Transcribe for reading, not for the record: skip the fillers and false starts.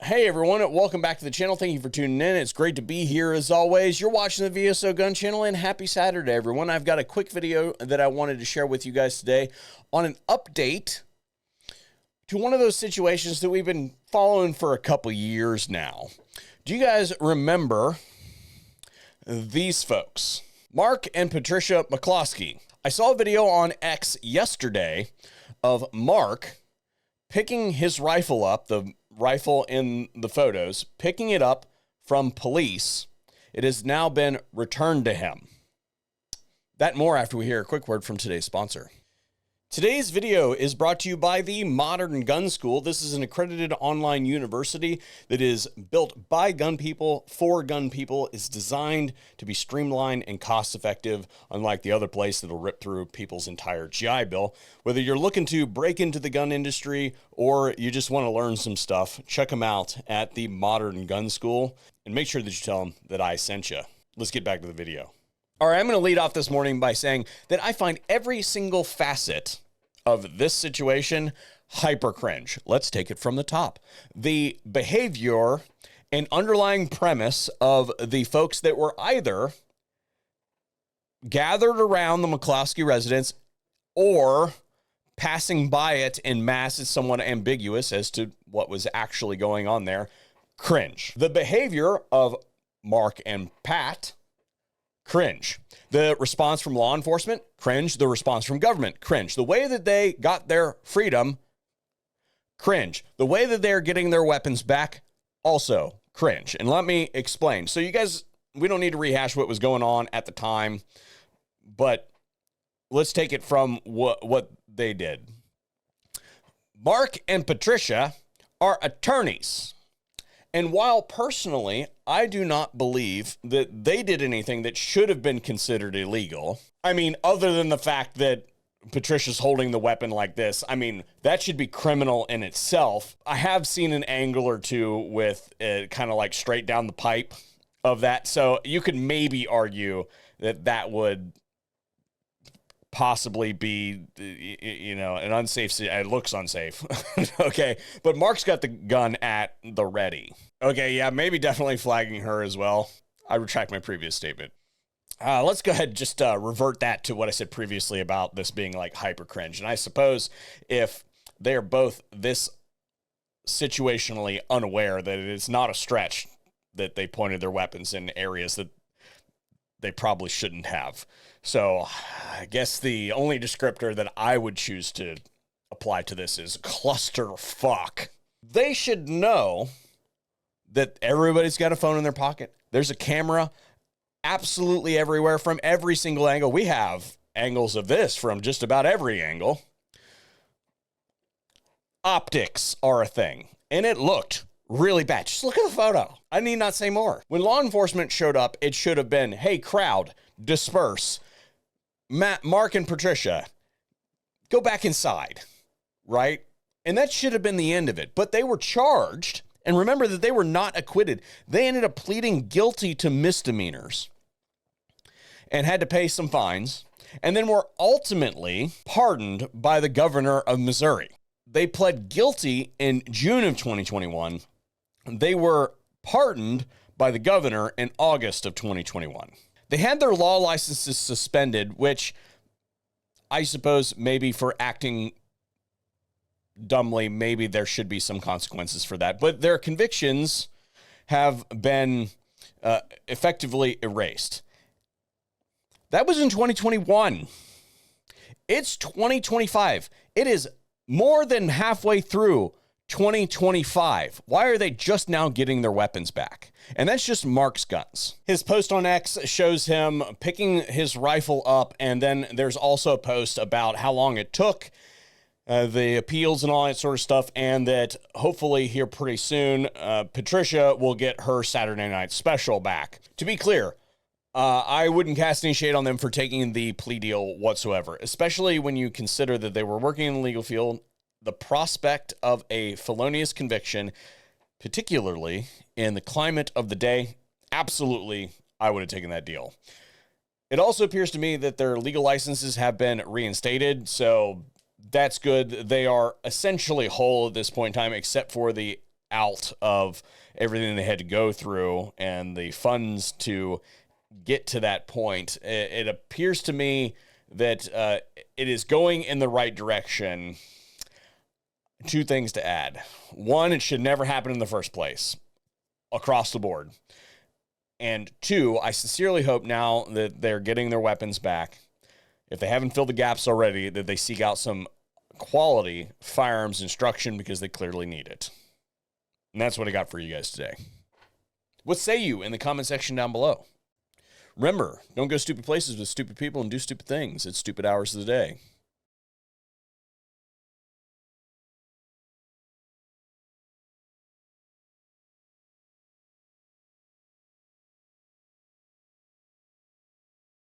Hey everyone, welcome back to the channel. Thank you for tuning in. It's great to be here as always. You're watching the VSO Gun Channel, and happy Saturday, everyone. I've got a quick video that I wanted to share with you guys today on an update to one of those situations that we've been following for a couple years now. Do you guys remember these folks? Mark and Patricia McCloskey. I saw a video on X yesterday of Mark picking his rifle up, the rifle in the photos, picking it up from police. It has now been returned to him. That and more after we hear a quick word from today's sponsor. Today's video is brought to you by the Modern Gun School. This is an accredited online university that is built by gun people for gun people. It's designed to be streamlined and cost-effective, unlike the other place that'll rip through people's entire GI Bill. Whether you're looking to break into the gun industry or you just want to learn some stuff, check them out at the Modern Gun School and make sure that you tell them that I sent you. Let's get back to the video. All right, I'm going to lead off this morning by saying that I find every single facet of this situation hyper cringe. Let's take it from the top. The behavior and underlying premise of the folks that were either gathered around the McCloskey residence or passing by it en masse is somewhat ambiguous as to what was actually going on there. Cringe. The behavior of Mark and Pat, cringe. The response from law enforcement, cringe. The response from government, cringe. The way that they got their freedom, cringe. The way that they're getting their weapons back, also cringe. And let me explain. So you guys, we don't need to rehash what was going on at the time, but let's take it from what they did. Mark and Patricia are attorneys. And while personally, I do not believe that they did anything that should have been considered illegal. I mean, other than the fact that Patricia's holding the weapon like this, I mean, that should be criminal in itself. I have seen an angle or two with it kind of like straight down the pipe of that. So you could maybe argue that that would possibly be, you know, an unsafe, it looks unsafe. Okay. But Mark's got the gun at the ready. Okay. Yeah. Maybe definitely flagging her as well. I retract my previous statement. Let's go ahead and just revert that to what I said previously about this being like hyper cringe. And I suppose if they're both this situationally unaware that it is not a stretch that they pointed their weapons in areas that they probably shouldn't have. So I guess the only descriptor that I would choose to apply to this is clusterfuck. They should know that everybody's got a phone in their pocket. There's a camera absolutely everywhere from every single angle. We have angles of this from just about every angle. Optics are a thing, and it looked really bad. Just look at the photo. I need not say more. When law enforcement showed up, it should have been, hey, crowd, disperse. Mark and Patricia, go back inside, right? And that should have been the end of it. But they were charged, and remember that they were not acquitted. They ended up pleading guilty to misdemeanors and had to pay some fines, and then were ultimately pardoned by the governor of Missouri. They pled guilty in June of 2021. They were pardoned by the governor in August of 2021. They had their law licenses suspended, which I suppose maybe for acting dumbly, maybe there should be some consequences for that. But their convictions have been effectively erased. That was in 2021. It's 2025. It is more than halfway through 2025. Why are they just now getting their weapons back? And that's just Mark's guns. His post on X shows him picking his rifle up, and then there's also a post about how long it took, the appeals and all that sort of stuff, and that hopefully here pretty soon, Patricia will get her Saturday night special back. To be clear, I wouldn't cast any shade on them for taking the plea deal whatsoever, especially when you consider that they were working in the legal field. The prospect of a felonious conviction, particularly in the climate of the day, absolutely, I would have taken that deal. It also appears to me that their legal licenses have been reinstated, so that's good. They are essentially whole at this point in time, except for the out of everything they had to go through and the funds to get to that point. It appears to me that it is going in the right direction. Two things to add. One, it should never happen in the first place across the board. And two, I sincerely hope now that they're getting their weapons back, if they haven't filled the gaps already, that they seek out some quality firearms instruction because they clearly need it. And that's what I got for you guys today. What say you in the comment section down below? Remember, don't go stupid places with stupid people and do stupid things. It's stupid hours of the day.